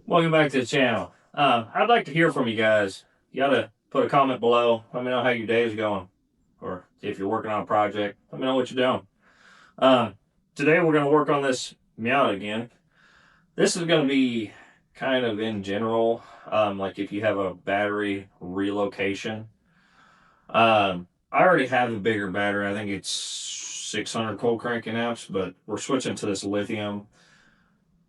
Welcome back to the channel. I'd like to hear from you guys. You gotta put a comment below. Let me know how your day is going, or if you're working on a project. Let me know what you're doing. Uh, Today we're gonna work on this Miata again. This is gonna be kind of in general, like if you have a battery relocation. I already have a bigger battery. I think it's 600 cold cranking amps, but we're switching to this lithium.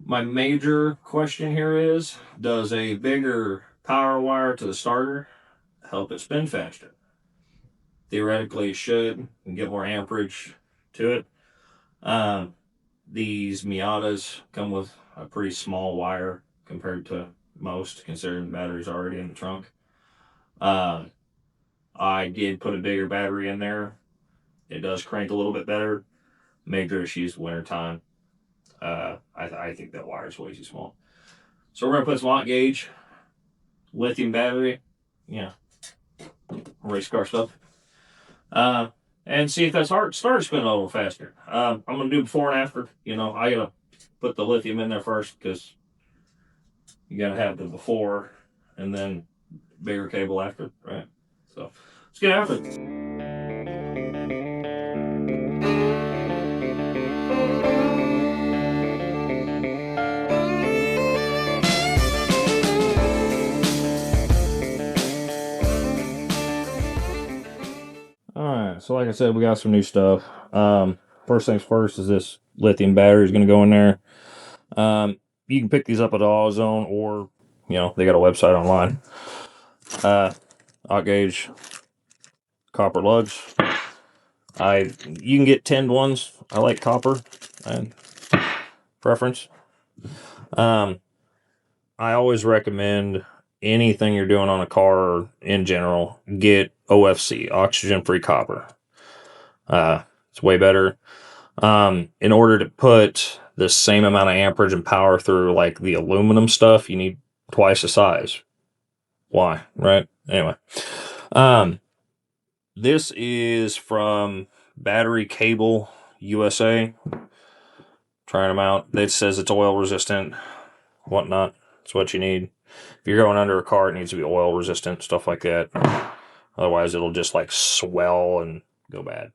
My major question here is, does a bigger power wire to the starter help it spin faster? Theoretically, it should and get more amperage to it. Um, these Miatas come with a pretty small wire compared to most, considering the battery's already in the trunk. Uh, I did put a bigger battery in there. It does crank a little bit better. Major issues wintertime. I think that wire is way too small. So we're gonna put some hot gauge lithium battery, you know, race car stuff, uh, and see if that's hard. Start spinning a little faster. I'm gonna do before and after. I gotta put the lithium in there first because you gotta have the before and then bigger cable after, right? So let's get after it. All right, so like I said, we got some new stuff. First things first is this lithium battery is going to go in there. You can pick these up at AutoZone, or they got a website online. Hot gauge copper lugs. You can get tinned ones. I like copper and preference. Um, I always recommend anything you're doing on a car or in general, get OFC, oxygen free copper. It's way better. In order to put the same amount of amperage and power through like the aluminum stuff, you need twice the size. Why? Right? Anyway. This is from Battery Cable USA. Trying them out. It says it's oil resistant, whatnot. It's what you need. If you're going under a car, it needs to be oil resistant, stuff like that. Otherwise, it'll just like swell and go bad.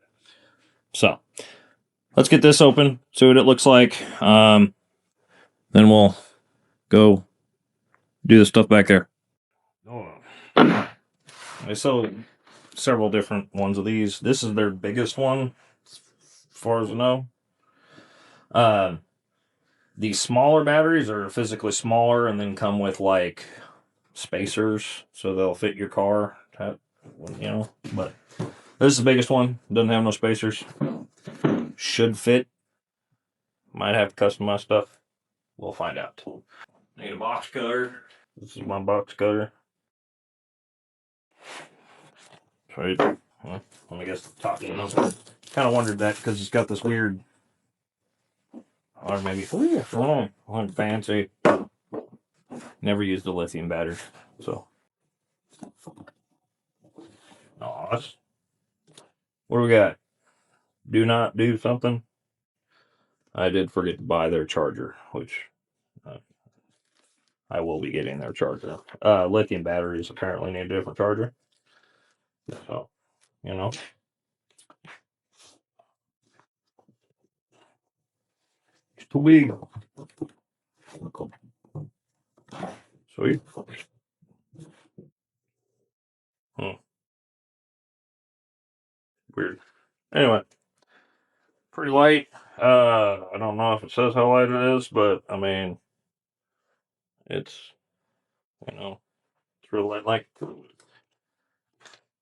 So, let's get this open, see what it looks like. Then we'll go do the stuff back there. Oh. I saw several different ones of these. This is their biggest one, as far as I know. These smaller batteries are physically smaller and then come with like spacers so they'll fit your car, But this is the biggest one. Doesn't have no spacers. Should fit. Might have to customize stuff. We'll find out. Need a box cutter. This is my box cutter. Right. Well, let me guess the top. Kind of wondered that because it's got this weird, or maybe fancy. Never used a lithium battery, so. Oh, what do we got? Do not do something. I did forget to buy their charger, which I will be getting their charger. Lithium batteries apparently need a different charger, so it's too big. Sweet. Weird. Anyway, pretty light. I don't know if it says how light it is, but I mean, it's it's real light. Like,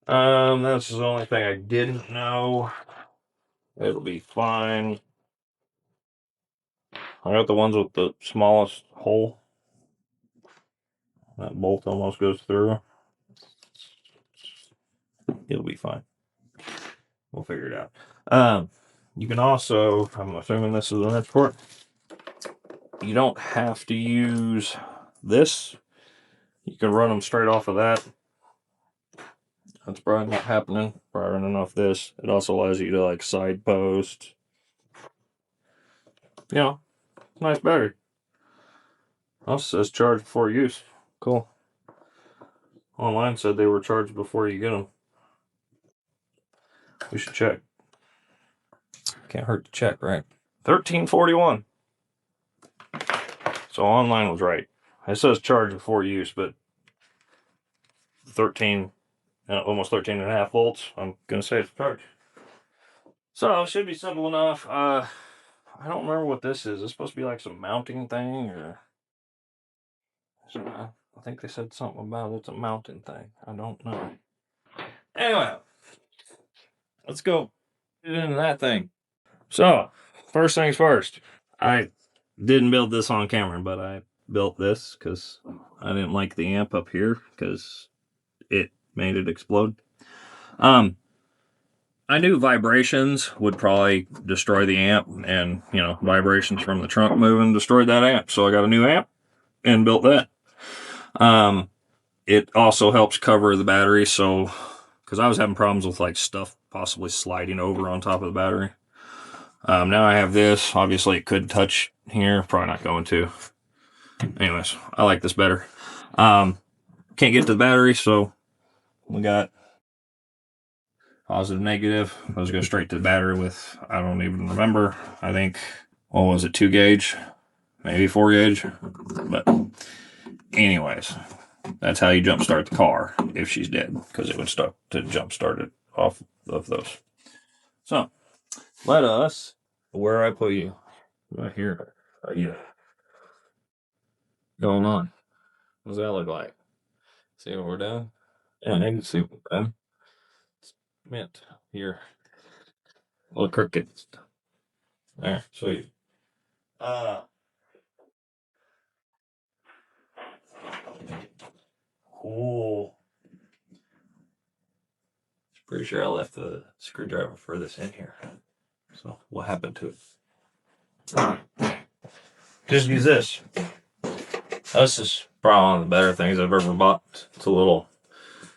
that's the only thing I didn't know. It'll be fine. I got the ones with the smallest hole. That bolt almost goes through. It'll be fine. We'll figure it out. You can also, I'm assuming this is the next port. You don't have to use this. You can run them straight off of that. That's probably not happening. Probably running off this. It also allows you to like side post. Nice battery. Oh, it says charge before use. Cool. Online said they were charged before you get them. We should check. Can't hurt to check, right? 1341. So online was right. It says charge before use, but 13, almost 13 and a half volts. I'm gonna say it's charged. So it should be simple enough. I don't remember what this is. It's supposed to be like some mounting thing, or I think they said something about it's a mounting thing. I don't know. Anyway, let's go into that thing. So, first things first. I didn't build this on camera, but I built this because I didn't like the amp up here because it made it explode. Um, I knew vibrations would probably destroy the amp, and vibrations from the trunk moving destroyed that amp. So I got a new amp and built that. It also helps cover the battery, so because I was having problems with like stuff possibly sliding over on top of the battery. Now I have this. Obviously, it could touch here. Probably not going to. Anyways, I like this better. Can't get to the battery, so we got positive, negative. Those go straight to the battery with, I don't even remember. I think, what was it, 2 gauge? Maybe 4 gauge. But, anyways, that's how you jump start the car if she's dead, because it would start to jump start it off of those. So, let us, where I put you, right here. Yeah. Going on. What does that look like? See what we're doing? Yeah, I can see what we're doing. It's mint here. A little crooked. There, sweet. Uh, cool. Pretty sure I left the screwdriver for this in here. So what happened to it? Just use this. This is probably one of the better things I've ever bought. It's a little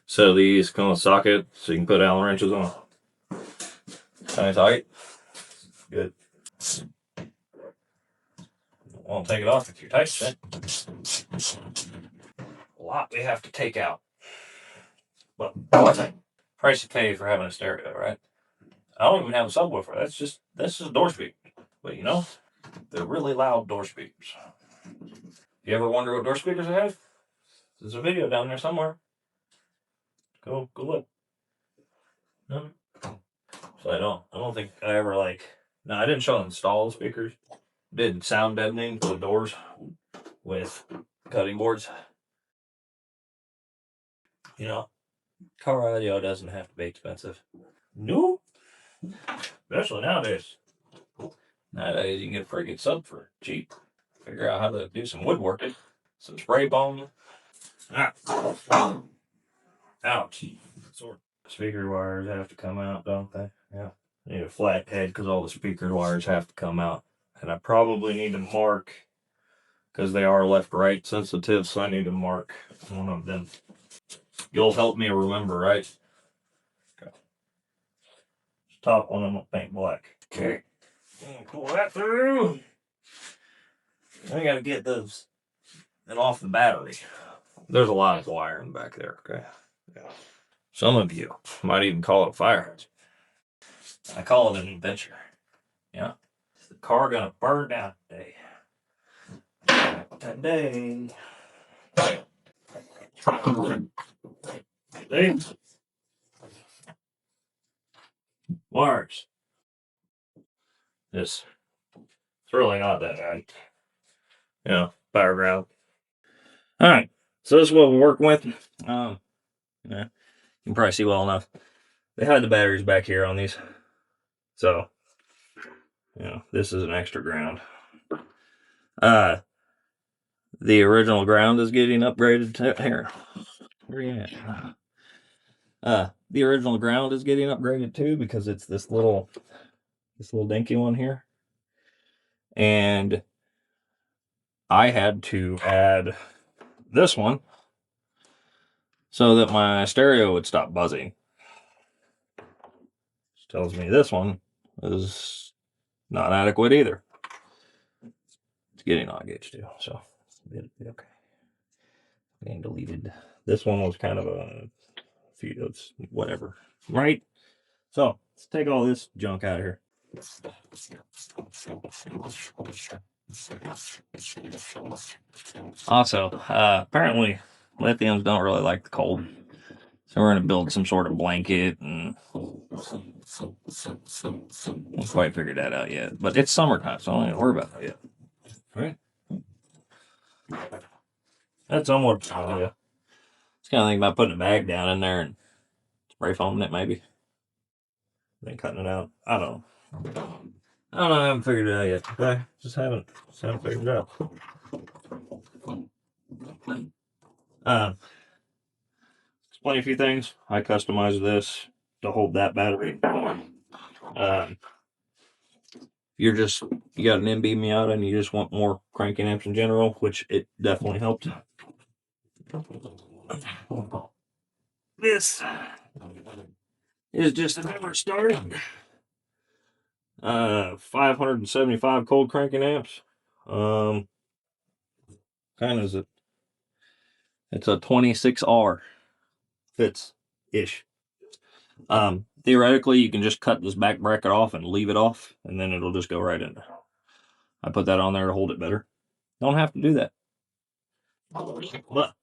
set of these, come with a socket, so you can put Allen wrenches on. Kind of tight. Good. Won't take it off if you're tight fit. A lot we have to take out. But price you pay for having a stereo, right? I don't even have a subwoofer. That's just door speakers. But they're really loud door speakers. You ever wonder what door speakers I have? There's a video down there somewhere. Go look. No. So I don't think I ever no, I didn't show install speakers. Did sound deadening for the doors with cutting boards. Car audio doesn't have to be expensive. No. Especially nowadays. Nowadays you can get a pretty good sub for cheap. Figure out how to do some woodworking. Some spray foam. Ouch. Speaker wires have to come out, don't they? Yeah. I need a flat head because all the speaker wires have to come out. And I probably need to mark, because they are left-right sensitive, so I need to mark one of them. You'll help me remember, right? Okay. Top one I'm going to paint black. Okay. Pull that through. I got to get those and off the battery. There's a lot of wiring back there, okay? Yeah. Some of you might even call it a fire hydrant. I call it an adventure. Yeah. Is the car gonna burn down today? See? Wires. It's really not that bad. Fire ground. Alright. So this is what we're working with. Yeah, you can probably see well enough. They hide the batteries back here on these. So, this is an extra ground. The original ground is getting upgraded to here. Where are you at? The original ground is getting upgraded too, because it's this little dinky one here. And I had to add this one so that my stereo would stop buzzing. Which tells me this one is not adequate either. It's getting odd gauge too, so Okay. Being deleted. This one was kind of a few, it's whatever. Right? So let's take all this junk out of here. Also, apparently lithiums don't really like the cold. So we're going to build some sort of blanket and haven't quite figured that out yet. But it's summertime, so I don't need to worry about that yet. Right? That's somewhat idea. Just kind of think about putting a bag down in there and spray foaming it maybe. Then cutting it out. I don't know. I haven't figured it out yet. Okay? Just haven't figured it out. Explain a few things. I customized this to hold that battery. You got an MB Miata and you just want more cranking amps in general, which it definitely helped. This is just a never started. 575 cold cranking amps. Kind of is it's a 26R. Fits ish. Theoretically, you can just cut this back bracket off and leave it off, and then it'll just go right in there. I put that on there to hold it better. Don't have to do that. But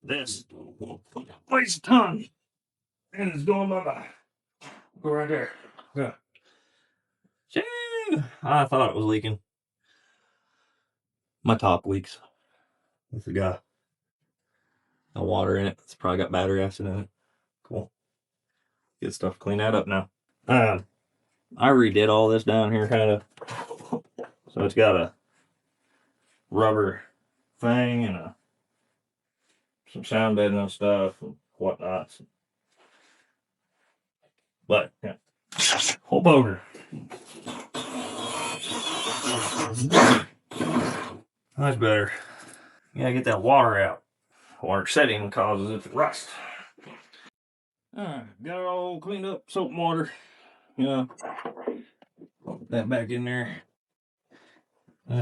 this weighs a ton, and it's going bye-bye. Go right there. Yeah. I thought it was leaking. My top leaks. It's got water in it. It's probably got battery acid in it. Cool. Get stuff to clean that up now. I redid all this down here kind of. So it's got a rubber thing and some sound bedding and stuff and whatnot. But yeah, whole boger. That's better. You gotta get that water out. Water setting causes it to rust. Alright, got it all cleaned up, soap and water. That back in there.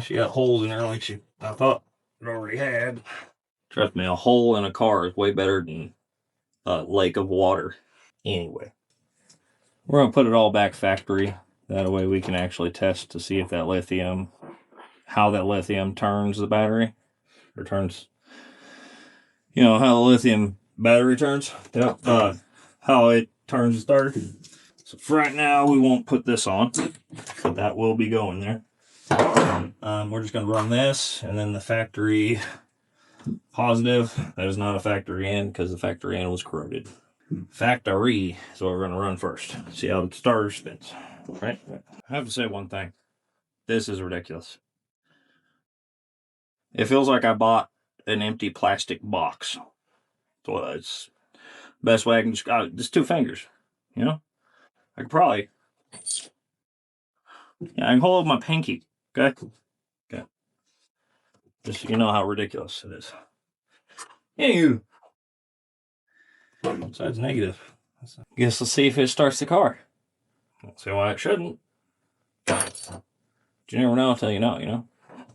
She got holes in there like I thought it already had. Trust me, a hole in a car is way better than a lake of water. Anyway, we're gonna put it all back factory. That way we can actually test to see if how that lithium turns the battery, or turns, how the lithium battery turns. Yep. How it turns the starter. So for right now, we won't put this on, but that will be going there. We're just going to run this, and then the factory positive. That is not a factory in because the factory in was corroded. Factory is what we're going to run first. See how the starter spins. Right? I have to say one thing. This is ridiculous. It feels like I bought an empty plastic box. So it's best way I can just 2 fingers. I could probably. Yeah, I can hold my pinky. Okay. Okay. Just so you know how ridiculous it is. Anywho. So it's negative. Guess let's see if it starts the car. Don't see why it shouldn't. But you never know until you know.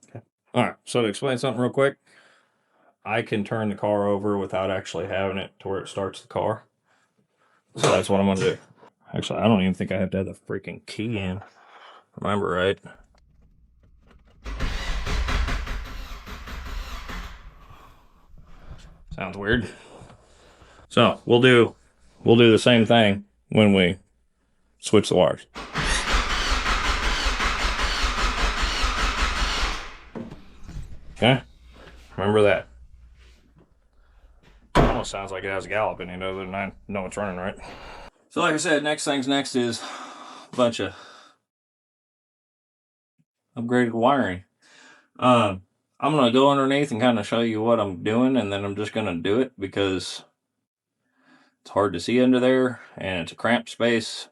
Okay. Alright, so to explain something real quick, I can turn the car over without actually having it to where it starts the car. So that's what I'm gonna do. Actually, I don't even think I have to have the freaking key in. Remember, right? Sounds weird. So we'll do the same thing when we switch the wires. Okay? Remember that. Almost sounds like it has a gallop in it, other than I know it's running right. So like I said, next is a bunch of upgraded wiring. I'm gonna go underneath and kind of show you what I'm doing, and then I'm just gonna do it because it's hard to see under there and it's a cramped space.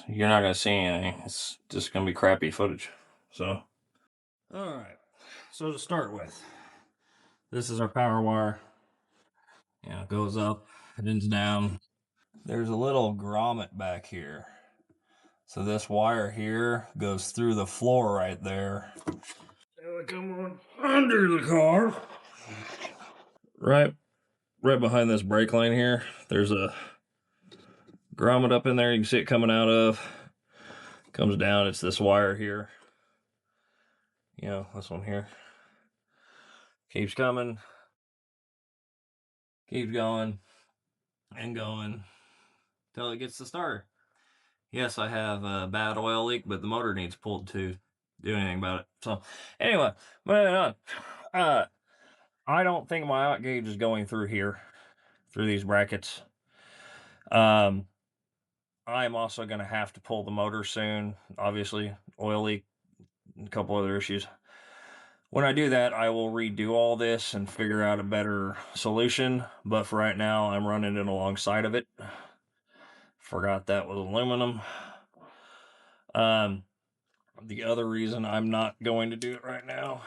You're not gonna see anything. It's just gonna be crappy footage. So, all right. So to start with, this is our power wire. It goes up, it ends down. There's a little grommet back here So this wire here goes through the floor right there. Now we come on under the car. Right behind this brake line here, there's a grommet up in there. You can see it coming out of. Comes down, it's this wire here. You know, this one here. Keeps coming. Keeps going and going until it gets the starter. Yes, I have a bad oil leak, but the motor needs pulled to do anything about it. So, anyway, moving on. I don't think my out gauge is going through here, through these brackets. I'm also going to have to pull the motor soon. Obviously, oil leak, a couple other issues. When I do that, I will redo all this and figure out a better solution. But for right now, I'm running it alongside of it. Forgot that was aluminum. The other reason I'm not going to do it right now,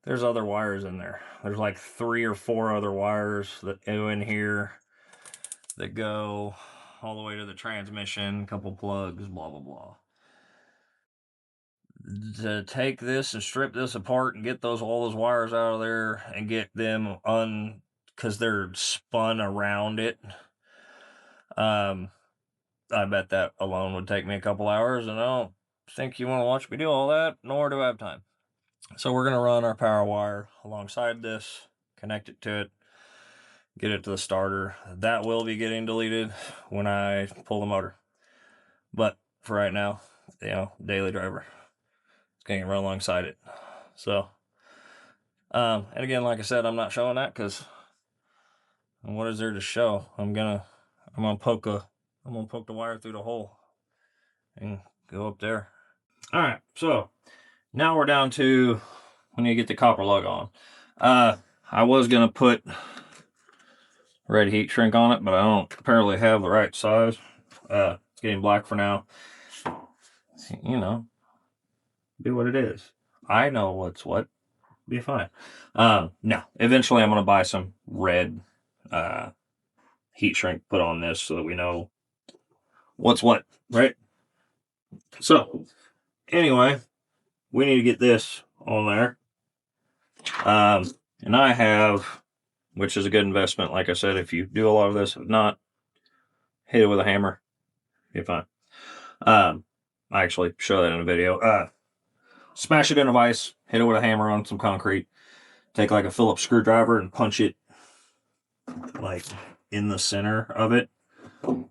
there's other wires in there. There's like 3 or 4 other wires that go in here that go all the way to the transmission, a couple plugs, blah, blah, blah. To take this and strip this apart and get all those wires out of there and get them because they're spun around it. I bet that alone would take me a couple hours, and I don't think you want to watch me do all that, nor do I have time. So we're going to run our power wire alongside this, connect it to it, get it to the starter. That will be getting deleted when I pull the motor. But for right now, daily driver. It's going to run alongside it. So, and again, like I said, I'm not showing that because what is there to show? I'm gonna poke the wire through the hole and go up there. All right, so now we're down to when you get the copper lug on. I was gonna put red heat shrink on it, but I don't apparently have the right size. It's getting black for now. Do what it is. I know what's what. Be fine. No, eventually I'm gonna buy some red heat shrink put on this so that we know what's what, right? So anyway, we need to get this on there. And I have, which is a good investment. Like I said, if you do a lot of this, if not, hit it with a hammer. You're fine. I actually show that in a video. Smash it in a vise, hit it with a hammer on some concrete. Take like a Phillips screwdriver and punch it like in the center of it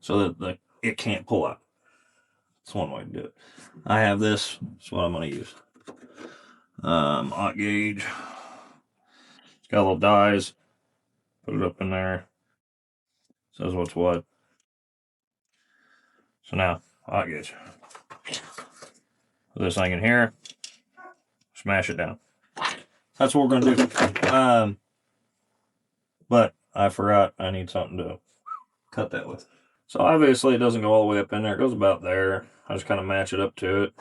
so that it can't pull out. That's one way to do it. I have this. That's what I'm going to use. Aught gauge. It's got little dies. Put it up in there. Says what's what. So now, aught gauge. Put this thing in here. Smash it down. That's what we're going to do. But I forgot I need something to cut that with. So obviously it doesn't go all the way up in there. It goes about there. I just kind of match it up to it.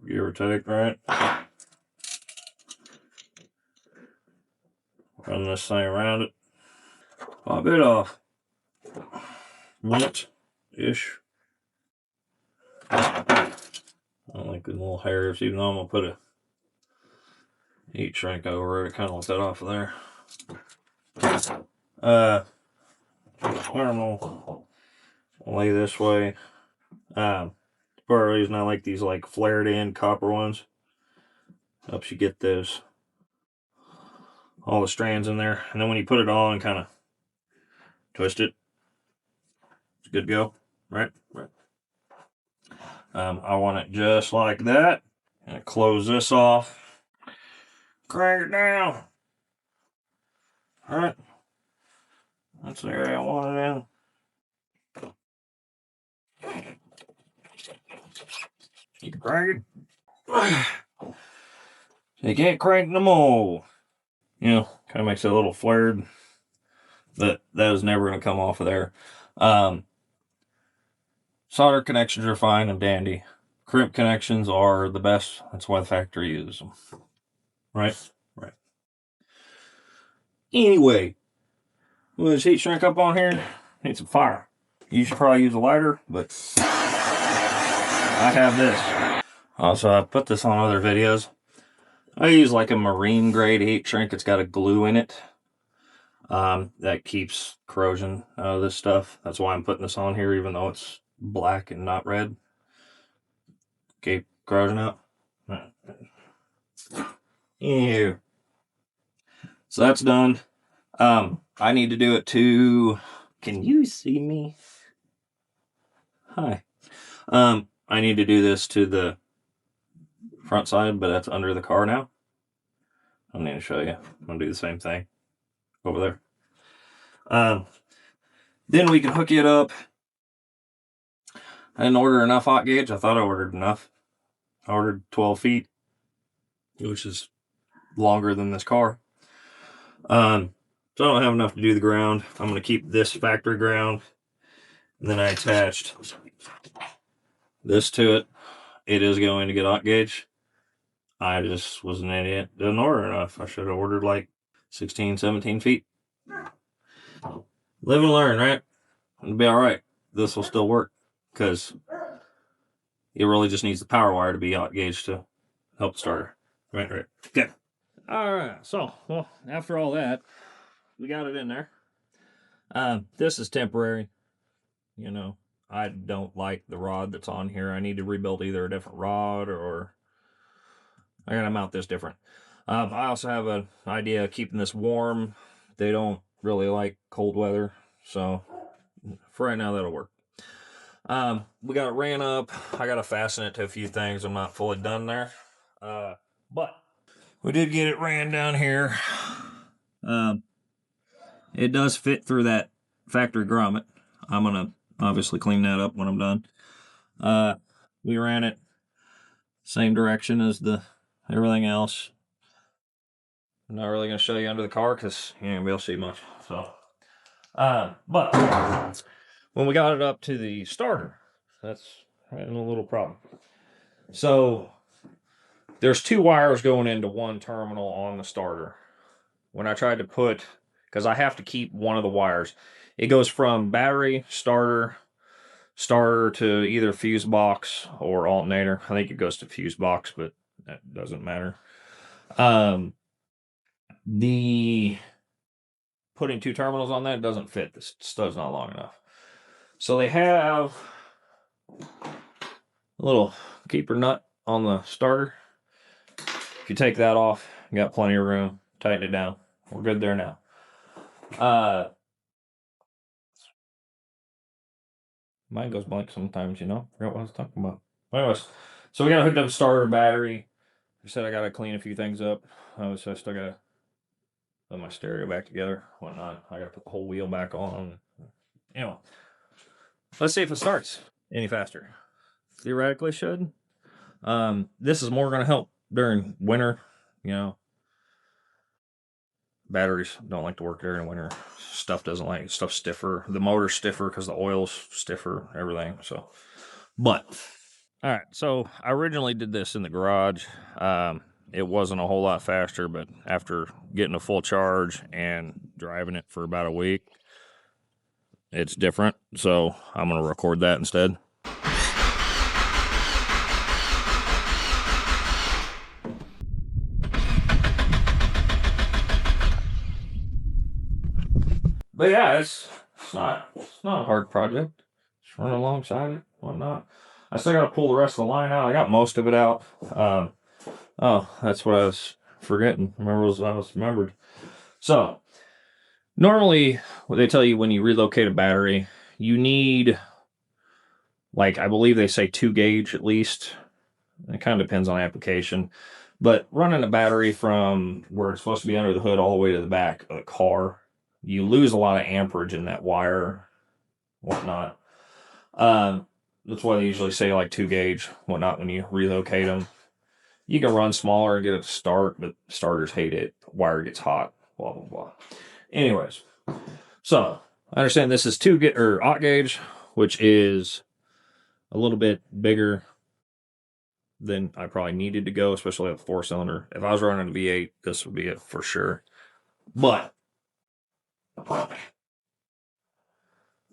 Give or take, right? Run this thing around it. Pop it off. Minute-ish. I don't like the little hairs, even though I'm going to put a heat shrink over it. Kind of want that off of there. I don't know. I'll lay this way. Part of the reason I like these like flared in copper ones. Helps you get those all the strands in there. And then when you put it on and kind of twist it, it's good to go. Right? I want it just like that. And close this off. Crank it down. Alright. That's the area I want it in. You can crank it. You can't crank no more. Kind of makes it a little flared. That is never going to come off of there. Solder connections are fine and dandy. Crimp connections are the best. That's why the factory uses them. Right? Anyway, we'll just heat shrink up on here. need some fire. You should probably use a lighter, but I have this. Also, I put this on other videos. I use like a marine grade heat shrink. It's got a glue in it that keeps corrosion out of this stuff. That's why I'm putting this on here, even though it's black and not red. Keep corrosion out. Ew. So that's done. I need to do it to. Can you see me? Hi. I need to do this to the front side, but that's under the car now. I need to show you. I'm gonna do the same thing over there. Then we can hook it up. I didn't order enough hot gauge. I thought I ordered enough. I ordered 12 feet, which is longer than this car. So I don't have enough to do the ground. I'm gonna keep this factory ground. And then I attached this to it. It is going to get hot gauge. I just was an idiot. Didn't order enough. I should have ordered like 16, 17 feet. Live and learn, right? It'll be all right. This will still work because it really just needs the power wire to be hot gauge to help the starter. Right. Okay. All right. So, well, after all that, we got it in there. This is temporary. You know, I don't like the rod that's on here. I need to rebuild either a different rod or I gotta mount this different. I also have an idea of keeping this warm. They don't really like cold weather, so for right now that'll work. We got it ran up. I gotta fasten it to a few things. I'm not fully done there, but we did get it ran down here. It does fit through that factory grommet. I'm gonna obviously clean that up when I'm done. We ran it same direction as the everything else. I'm not really gonna show you under the car because you ain't gonna be able to see much. So, but when we got it up to the starter, that's having a little problem. So there's two wires going into one terminal on the starter. When I tried to put, because I have to keep one of the wires, it goes from battery, starter to either fuse box or alternator. I think it goes to fuse box, but that doesn't matter. The putting two terminals on that doesn't fit. The stud's not long enough. So they have a little keeper nut on the starter. If you take that off, you got plenty of room. Tighten it down. We're good there now. Mine goes blank sometimes, you know. Forgot what I was talking about. Anyways, so we got to hook up a starter battery. I said I got to clean a few things up. So I still got to put my stereo back together, whatnot. I got to put the whole wheel back on. Anyway, let's see if it starts any faster. Theoretically, should. This is more going to help during winter. You know, batteries don't like to work during winter. Stuff doesn't like it. Stuff's stiffer. The motor's stiffer because the oil's stiffer. Everything. So, but all right. So I originally did this in the garage. It wasn't a whole lot faster, but after getting a full charge and driving it for about a week, it's different. So I'm going to record that instead. But yeah, it's not a hard project. Just run alongside it, whatnot. I still got to pull the rest of the line out. I got most of it out. Oh, that's what I was forgetting. I was remembered. So normally, what they tell you when you relocate a battery, you need, like, I believe they say 2 gauge at least. It kind of depends on application. But running a battery from where it's supposed to be under the hood all the way to the back of the car, you lose a lot of amperage in that wire, whatnot. That's why they usually say like 2 gauge, whatnot, when you relocate them. You can run smaller and get it to start, but starters hate it. The wire gets hot, blah, blah, blah. Anyways, so I understand this is 8 gauge, which is a little bit bigger than I probably needed to go, especially with a 4-cylinder. If I was running a V8, this would be it for sure. But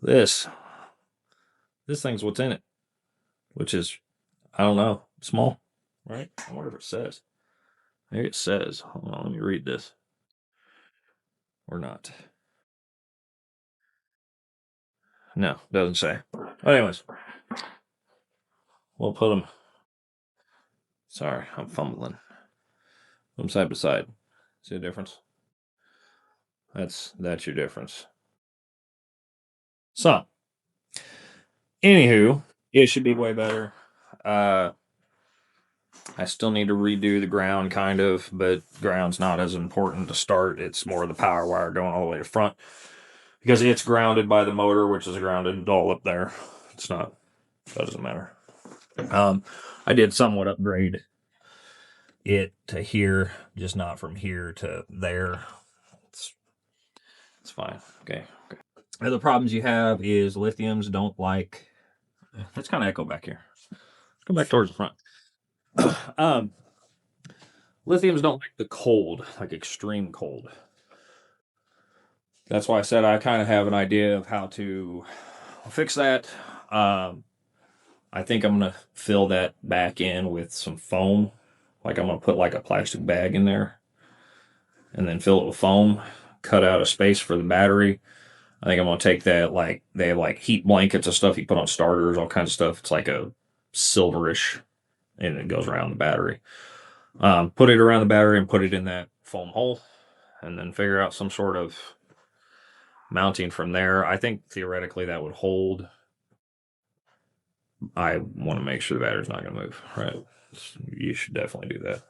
This thing's what's in it, which is, I don't know, small, right? I wonder if it says. Maybe it says. Hold on, let me read this. Or not. No, doesn't say. But anyways, we'll put them. Sorry, I'm fumbling. Put them side by side. See the difference? That's your difference. So, anywho, it should be way better. I still need to redo the ground, kind of, but ground's not as important to start. It's more the power wire going all the way to front because it's grounded by the motor, which is grounded all up there. It's not. That doesn't matter. I did somewhat upgrade it to here, just not from here to there. It's fine. Okay. The problems you have is lithiums don't like. Let's kind of echo back here. Let's go back towards the front. Lithiums don't like the cold, like extreme cold. That's why I said I kind of have an idea of how to fix that. I think I'm gonna fill that back in with some foam. Like I'm gonna put like a plastic bag in there, and then fill it with foam. Cut out a space for the battery. I think I'm gonna take that, like they have like heat blankets and stuff you put on starters, all kinds of stuff. It's like a silverish, and it goes around the battery. Put it around the battery and put it in that foam hole, and then figure out some sort of mounting from there. I think theoretically that would hold. I want to make sure the battery's not going to move. Right? You should definitely do that.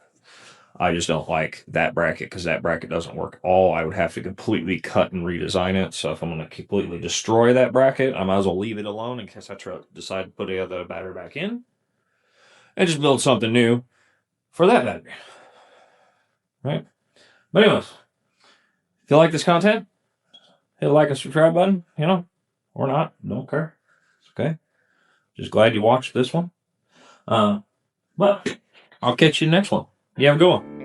I just don't like that bracket because that bracket doesn't work at all. I would have to completely cut and redesign it. So if I'm going to completely destroy that bracket, I might as well leave it alone in case I decide to put the other battery back in and just build something new for that battery. Right? But anyways, if you like this content, hit the like and subscribe button, or not. Don't care. It's okay. Just glad you watched this one. But I'll catch you next one. You have a good one.